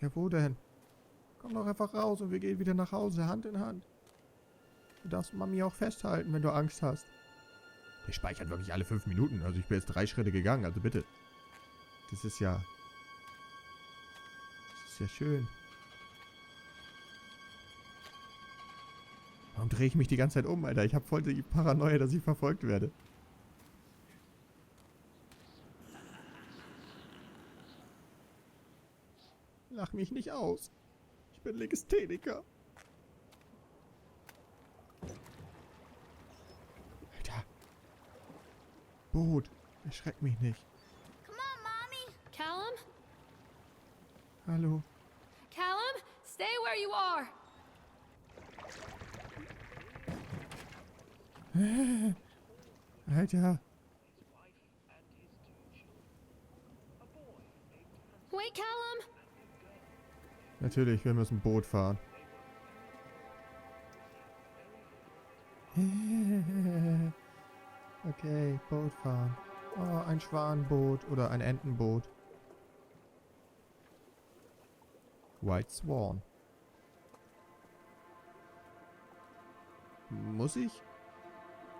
Ja, wo denn? Komm doch einfach raus und wir gehen wieder nach Hause, Hand in Hand. Du darfst Mami auch festhalten, wenn du Angst hast. Der speichert wirklich alle 5 Minuten. Also ich bin jetzt 3 Schritte gegangen, also bitte. Das ist ja... Das ist ja schön. Warum drehe ich mich die ganze Zeit um, Alter? Ich habe voll die Paranoia, dass ich verfolgt werde. Lach mich nicht aus. Ich bin Legastheniker. Alter. Boot. Erschreck mich nicht. Come on, Mommy. Callum? Hallo. Callum, stay where you are. Alter. Wait, Callum. Natürlich, wir müssen Boot fahren. Okay, Boot fahren. Oh, ein Schwanenboot oder ein Entenboot. White Swan. Muss ich?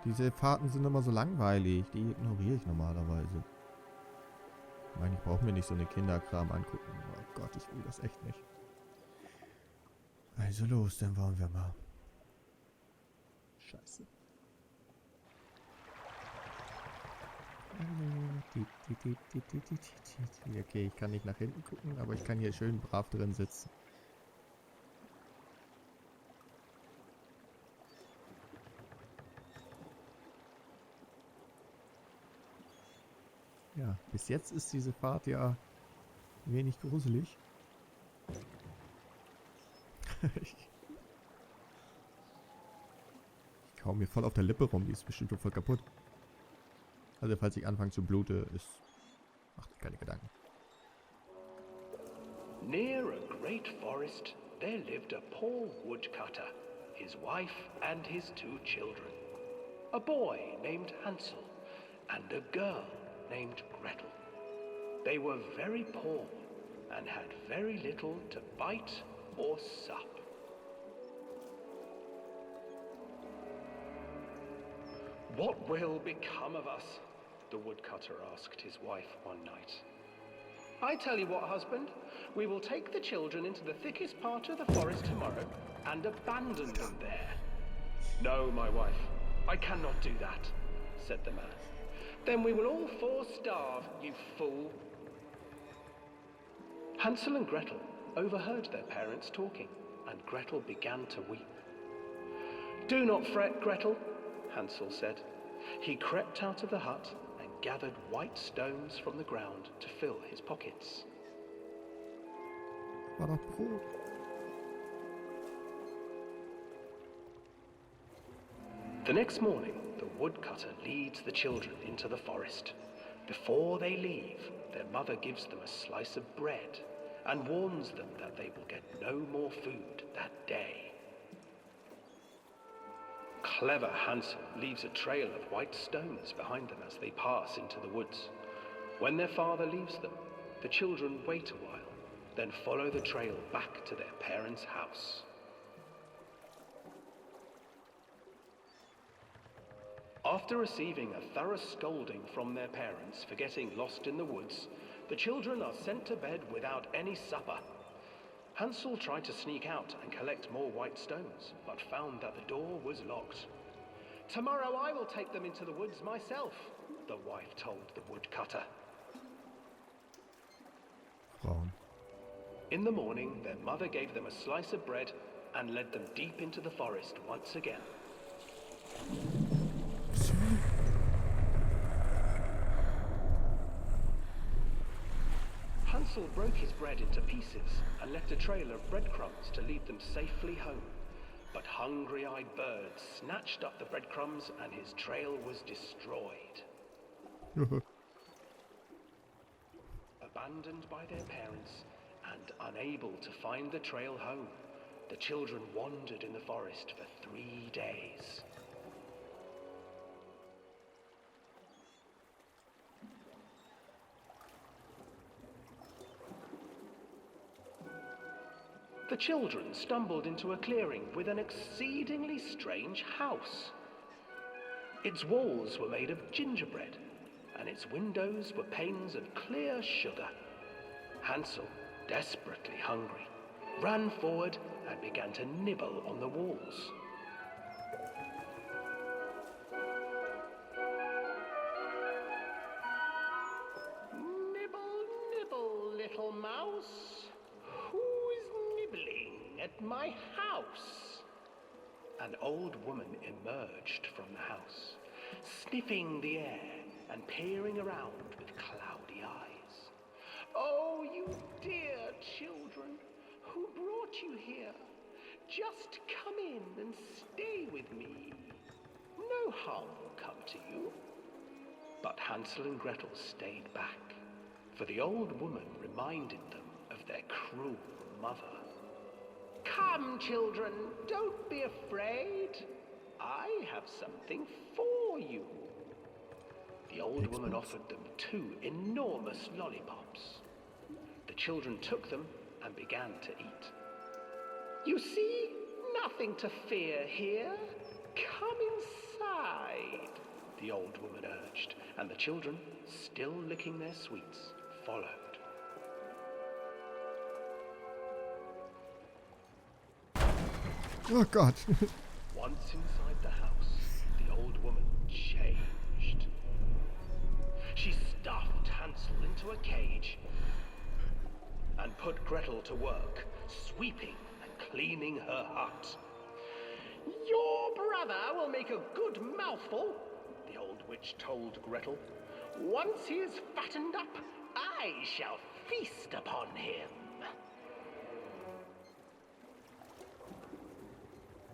Diese Fahrten sind immer so langweilig. Die ignoriere ich normalerweise. Ich meine, ich brauche mir nicht so eine Kinderkram angucken. Oh Gott, ich will das echt nicht. Also los, dann wollen wir mal. Scheiße. Okay, ich kann nicht nach hinten gucken, aber ich kann hier schön brav drin sitzen. Ja, bis jetzt ist diese Fahrt ja wenig gruselig. Ich kau mir voll auf der Lippe rum, die ist bestimmt voll kaputt. Also falls ich anfange zu bluten, macht euch keine Gedanken. Near a great forest, there lived a poor woodcutter, his wife and his 2 children. A boy named Hansel and a girl named Gretel. They were very poor and had very little to bite or sup. What will become of us? The woodcutter asked his wife one night. I tell you what, husband, we will take the children into the thickest part of the forest tomorrow and abandon them there. No, my wife, I cannot do that, said the man. Then we will all 4 starve, you fool. Hansel and Gretel overheard their parents talking, and Gretel began to weep. Do not fret, Gretel, Hansel said. He crept out of the hut and gathered white stones from the ground to fill his pockets. War doch Brot. The next morning, the woodcutter leads the children into the forest. Before they leave, their mother gives them a slice of bread and warns them that they will get no more food that day. Clever Hansel leaves a trail of white stones behind them as they pass into the woods. When their father leaves them, the children wait a while, then follow the trail back to their parents' house. After receiving a thorough scolding from their parents for getting lost in the woods, the children are sent to bed without any supper. Hansel tried to sneak out and collect more white stones, but found that the door was locked. Tomorrow I will take them into the woods myself, the wife told the woodcutter. Frauen. In the morning, their mother gave them a slice of bread and led them deep into the forest once again. Hansel broke his bread into pieces and left a trail of breadcrumbs to lead them safely home. But hungry-eyed birds snatched up the breadcrumbs and his trail was destroyed. Abandoned by their parents and unable to find the trail home, the children wandered in the forest for 3 days. the children stumbled into a clearing with an exceedingly strange house. Its walls were made of gingerbread, and its windows were panes of clear sugar. Hansel, desperately hungry, ran forward and began to nibble on the walls. Nibble, nibble, little mouse. Who is nibbling at my house? An old woman emerged from the house, sniffing the air and peering around with cloudy eyes. Oh, you dear children, who brought you here? Just come in and stay with me. No harm will come to you. But Hansel and Gretel stayed back, for the old woman reminded them of their cruel mother. Come, children, don't be afraid. I have something for you. The old woman offered them 2 enormous lollipops. The children took them and began to eat. You see, nothing to fear here. Come inside, the old woman urged, and the children, still licking their sweets, followed. Oh Gott. Once inside the house, the old woman changed. She stuffed Hansel into a cage and put Gretel to work, sweeping and cleaning her hut. Your brother will make a good mouthful, the old witch told Gretel. Once he is fattened up, I shall feast upon him.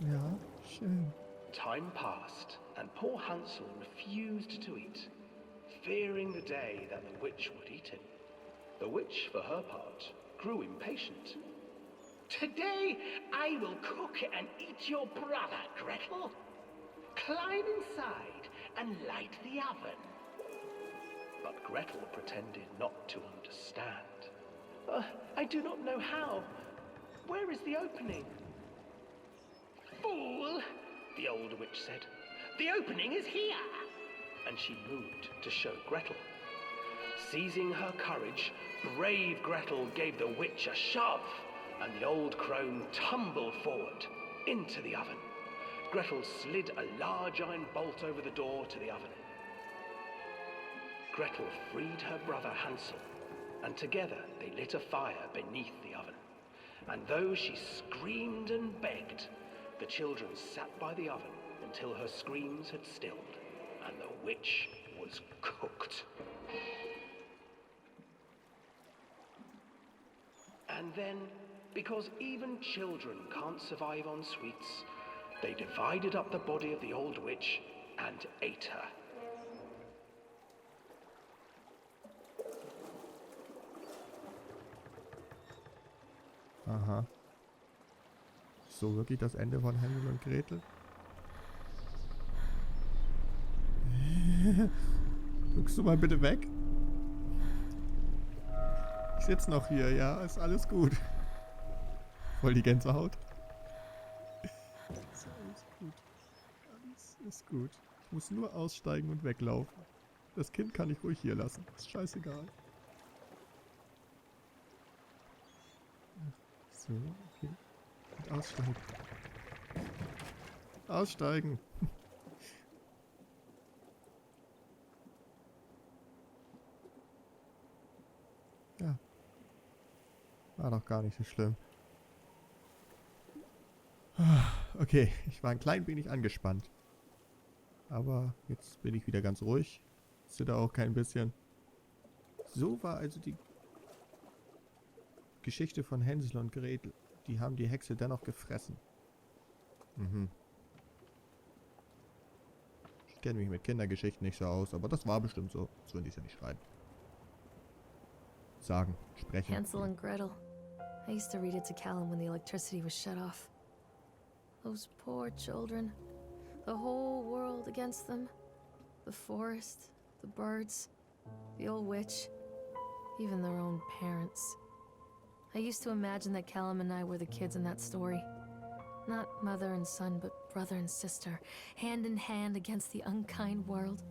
Ja, schön. Time passed, and poor Hansel refused to eat, fearing the day that the witch would eat him. The witch, for her part, grew impatient. Today I will cook and eat your brother, Gretel. Climb inside and light the oven. But Gretel pretended not to understand. I do not know how. Where is the opening? Fool, the old witch said. The opening is here. And she moved to show Gretel. Seizing her courage, brave Gretel gave the witch a shove, and the old crone tumbled forward into the oven. Gretel slid a large iron bolt over the door to the oven. Gretel freed her brother Hansel, and together they lit a fire beneath the oven. And though she screamed and begged, the children sat by the oven until her screams had stilled, and the witch was cooked. And then, because even children can't survive on sweets, they divided up the body of the old witch and ate her. Aha. So wirklich das Ende von Hansel und Gretel? Guckst du mal bitte weg? Ich sitze noch hier, ja, ist alles gut. Voll die Gänsehaut. Ist alles gut. Alles ist gut. Ich muss nur aussteigen und weglaufen. Das Kind kann ich ruhig hier lassen. Ist scheißegal. So, okay. Und aussteigen. Aussteigen. Ja. War doch gar nicht so schlimm. Okay, ich war ein klein wenig angespannt. Aber jetzt bin ich wieder ganz ruhig. Zitter auch kein bisschen. So war also die Geschichte von Hansel und Gretel. Die haben die Hexe dennoch gefressen. Mhm. Ich kenne mich mit Kindergeschichten nicht so aus, aber das war bestimmt so. So würden die es ja nicht schreiben. Sagen, sprechen. Hansel and Gretel. I used to read it to Callum when the electricity was shut off. Those poor children. The whole world against them. The forest, the birds, the old witch, even their own parents. I used to imagine that Callum and I were the kids in that story. Not mother and son, but brother and sister, hand in hand against the unkind world.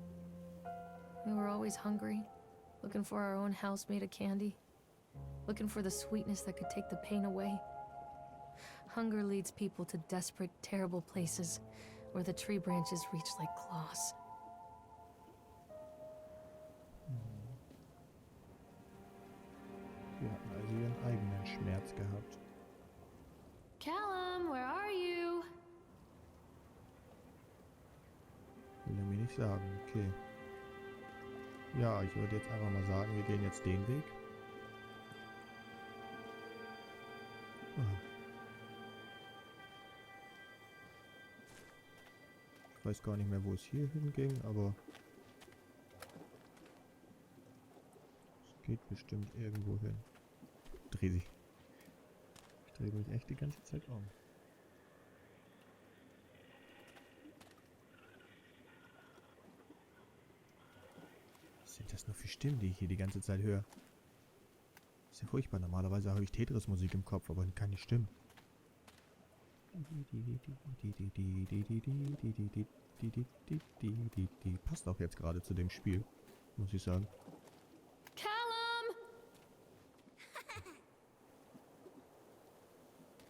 We were always hungry, looking for our own house made of candy, looking for the sweetness that could take the pain away. Hunger leads people to desperate, terrible places where the tree branches reach like claws. Sie hatten also ihren eigenen Schmerz gehabt. Callum, where are you? Will er mir nicht sagen, okay. Ja, ich würde jetzt einfach mal sagen, wir gehen jetzt den Weg. Ah. Ich weiß gar nicht mehr, wo es hier hinging, aber es geht bestimmt irgendwo hin. Dreh dich. Ich drehe mich echt die ganze Zeit um. Was sind das nur für Stimmen, die ich hier die ganze Zeit höre? Das ist ja furchtbar. Normalerweise habe ich Tetris-Musik im Kopf, aber keine Stimmen. Die passt auch jetzt gerade zu dem Spiel, muss ich sagen. Callum!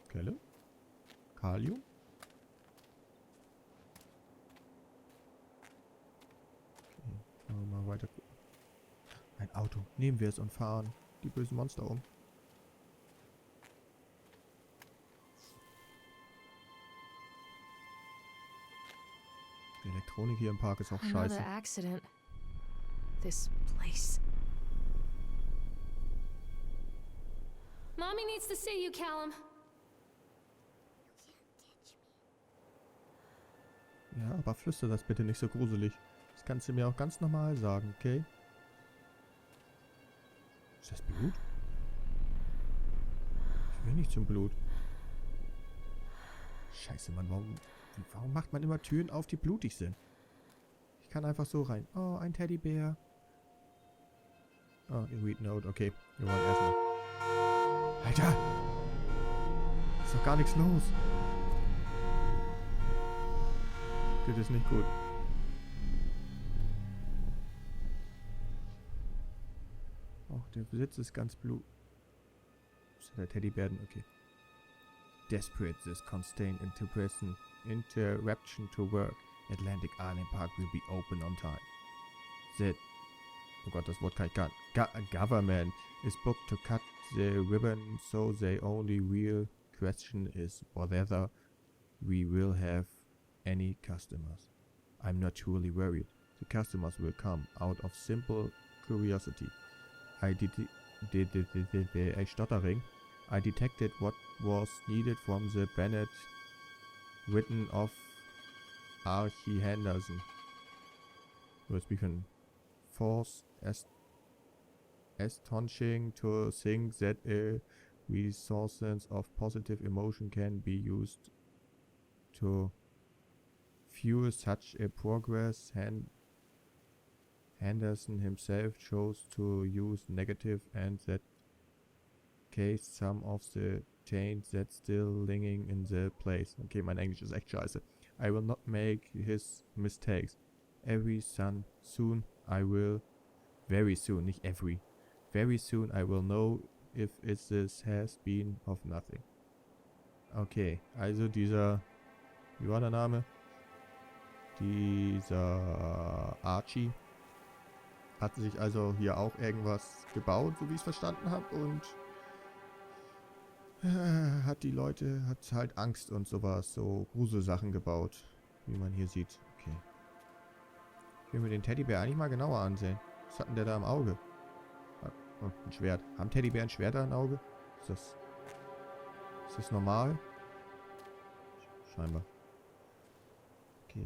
Quelle? Kalium? Okay, machen wir mal weiter gucken. Ein Auto. Nehmen wir es und fahren die bösen Monster um. Die Elektronik hier im Park ist auch scheiße. Another accident. This place. Mommy needs to see you, Callum. Ja, aber flüster das bitte nicht so gruselig. Das kannst du mir auch ganz normal sagen, okay? Ist das Blut? Ich will nicht zum Blut. Scheiße, Mann, warum macht man immer Türen auf, die blutig sind? Ich kann einfach so rein. Oh, ein Teddybär. Oh, read note. Okay, wir wollen erstmal. Alter! Ist doch gar nichts los. Das ist nicht gut. Auch der Besitz ist ganz blut. Ist der Teddybären? Okay. Desperate, this constant interruption to work. Atlantic Island Park will be open on time. The, oh Gott, das Wort kann ich gar nicht. Government is booked to cut the ribbon, so the only real question is whether we will have any customers. I'm not truly worried. The customers will come out of simple curiosity. Stottering. I detected what was needed from the Bennett written of Archie Henderson. It's become force astonishing to think that a resources of positive emotion can be used to fuel such a progress. Henderson himself chose to use negative, and that case some of the change that's still lingering in the place. Okay, mein Englisch ist echt scheiße. I will not make his mistakes. Soon I will, very soon, nicht every, very soon I will know if this has been of nothing. Okay, also dieser, wie war der Name? Dieser Archie hat sich also hier auch irgendwas gebaut, so wie ich es verstanden habe, und hat die Leute, hat halt Angst und sowas, so Gruselsachen gebaut, wie man hier sieht. Okay. Ich will mir den Teddybär eigentlich mal genauer ansehen. Was hat denn der da im Auge? Oh, ein Schwert. Haben Teddybären Schwerter im Auge? Ist das normal? Scheinbar. Okay.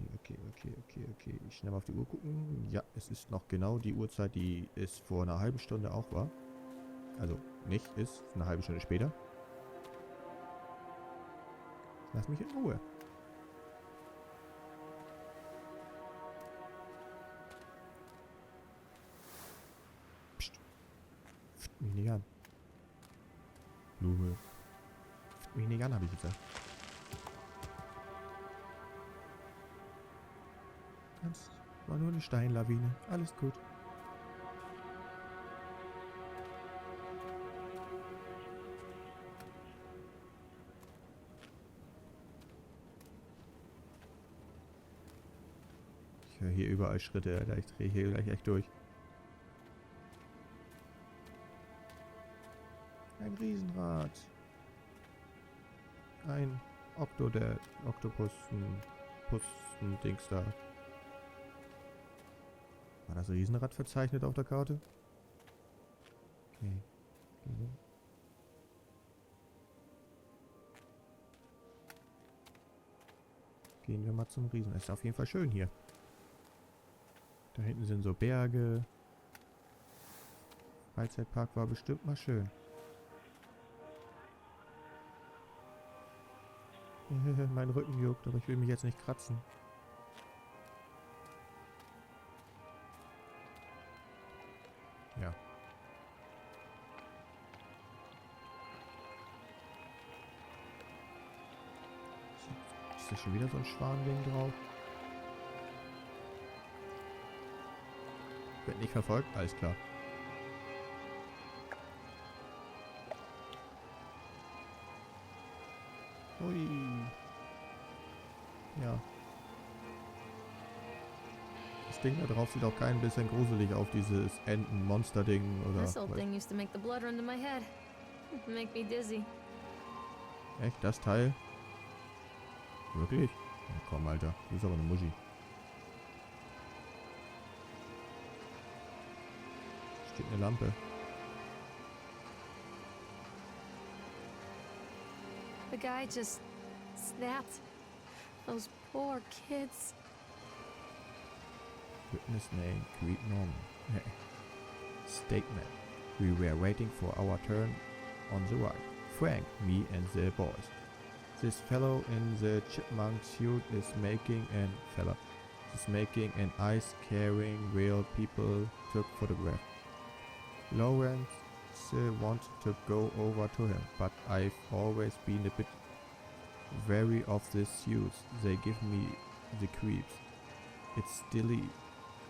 Ich schnell mal auf die Uhr gucken. Ja, es ist noch genau die Uhrzeit, die es vor einer halben Stunde auch war. Also nicht ist, eine halbe Stunde später. Lass mich in Ruhe. Psst. Psst, mich nicht an. Blume. Mich nicht an, habe ich gesagt. Das war nur eine Steinlawine. Alles gut. Ich höre hier überall Schritte, Alter. Ich drehe hier gleich echt durch. Ein Riesenrad. Ein Oktopus-Dings da. War das Riesenrad verzeichnet auf der Karte? Okay. Gehen wir mal zum Riesen. Ist auf jeden Fall schön hier. Da hinten sind so Berge. Freizeitpark war bestimmt mal schön. Mein Rücken juckt, aber ich will mich jetzt nicht kratzen. Ja. Ist da schon wieder so ein Schwanding drauf? Wird nicht verfolgt? Alles klar. Ui. Ja. Das Ding da drauf sieht auch kein bisschen gruselig auf, dieses Enten-Monster-Ding oder... This old thing used to make the blood run to my head. Make me dizzy. Echt? Das Teil? Wirklich? Ja, komm, Alter. Du bist aber eine Muschi. Steht eine Lampe. The guy just snapped. Those poor kids. Witness name, Greet Norman. Statement. We were waiting for our turn on the right. Frank, me and the boys. This fellow in the chipmunk suit is making an ice carrying whale. People took photograph. Lawrence wanted to go over to him, but I've always been a bit wary of these suits. They give me the creeps. It's silly,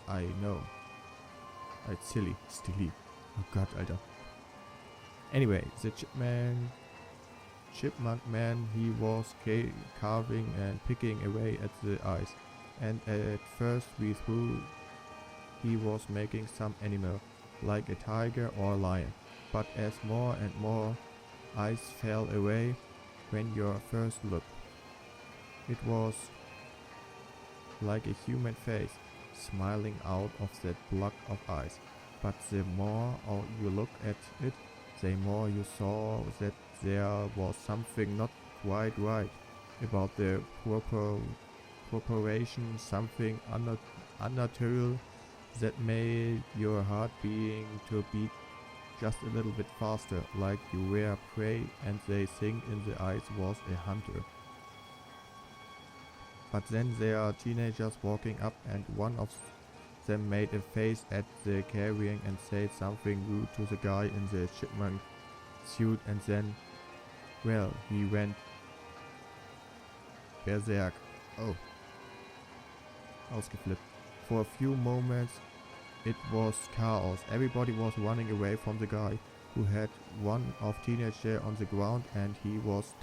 I know. It's silly. Oh Gott, Alter. Anyway, the chipmunk man, he was carving and picking away at the ice. And at first we thought he was making some animal, like a tiger or a lion. But as more and more ice fell away when you first looked, it was like a human face smiling out of that block of ice. But the more you looked at it, the more you saw that there was something not quite right about the proportion, something unnatural that made your heart to beat just a little bit faster, like you were prey and they think in the eyes was a hunter. But then there are teenagers walking up and one of them made a face at the carrying and said something rude to the guy in the chipmunk suit, and then, well, he went berserk. Oh. Ausgeflippt. For a few moments it was chaos. Everybody was running away from the guy who had one of teenager on the ground, and he was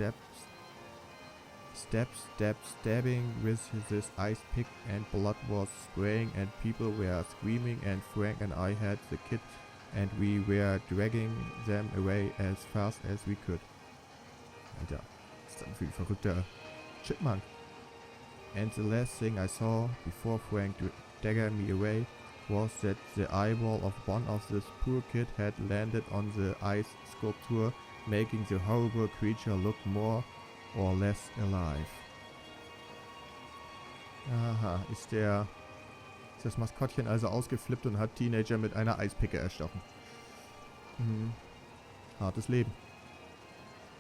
stabbing with this ice pick, and blood was spraying and people were screaming, and Frank and I had the kid and we were dragging them away as fast as we could. Alter, ist das ein verrückter Chipmunk. And the last thing I saw before Frank daggered me away was that the eyeball of one of this poor kid had landed on the ice sculpture, making the horrible creature look more or less alive. Aha, ist das Maskottchen also ausgeflippt und hat Teenager mit einer Eispicke erstochen. Hartes Leben.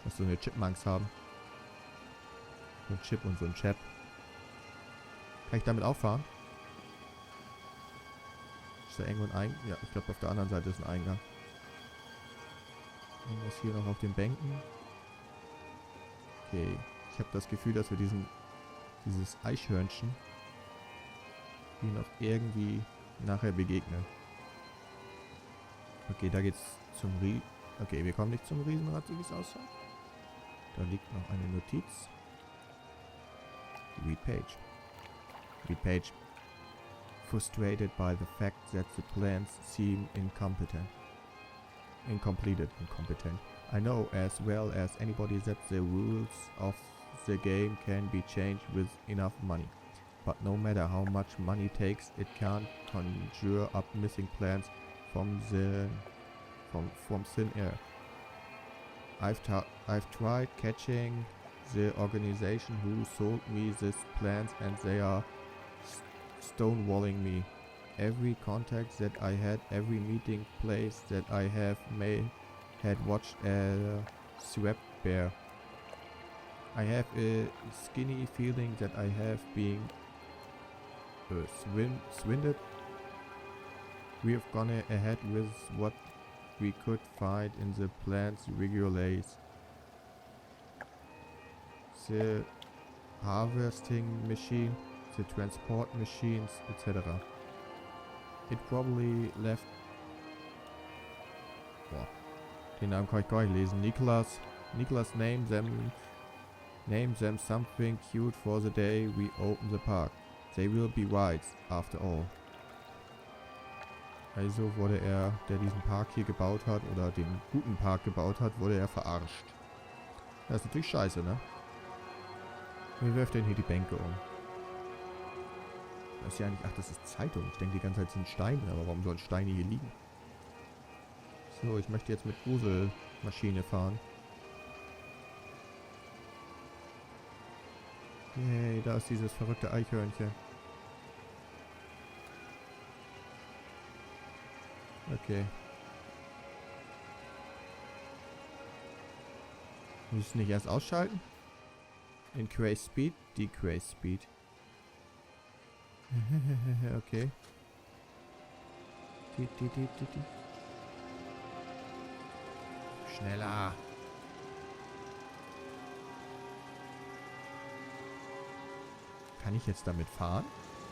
Was so eine Chipmunks haben. So ein Chip und so ein Chap. Kann ich damit auffahren? Ist da irgendwo ein Eingang? Ja, ich glaube auf der anderen Seite ist ein Eingang. Irgendwas hier noch auf den Bänken. Okay. Ich habe das Gefühl, dass wir dieses Eichhörnchen hier noch irgendwie nachher begegnen. Okay, da geht's zum Okay, wir kommen nicht zum Riesenrad, so wie es aussah. Da liegt noch eine Notiz. Read page. Read page. Frustrated by the fact that the plans seem incompetent. Incompetent. I know as well as anybody that the rules of the game can be changed with enough money. But no matter how much money takes, it can't conjure up missing plans from thin air. I've tried catching the organization who sold me these plans and they are stonewalling me. Every contact that I had, every meeting place that I have made had watched a swept bear. I have a skinny feeling that I have been swindled. We have gone ahead with what we could find in the plans regulates. The harvesting machine, the transport machines, etc. It probably left... Boah, den Namen kann ich gar nicht lesen. Nicholas named them something cute for the day we open the park. They will be whites, after all. Also wurde er, der diesen Park hier gebaut hat, oder den guten Park gebaut hat, wurde er verarscht. Das ist natürlich scheiße, ne? Wie wirft denn hier die Bänke um? Das ist ja eigentlich... Ach, das ist Zeitung. Ich denke die ganze Zeit sind Steine, aber warum sollen Steine hier liegen? So, ich möchte jetzt mit Gruselmaschine fahren. Yay, da ist dieses verrückte Eichhörnchen. Okay. Muss ich nicht erst ausschalten? Increase Speed, Decrease Speed. Okay. Schneller. Kann ich jetzt damit fahren?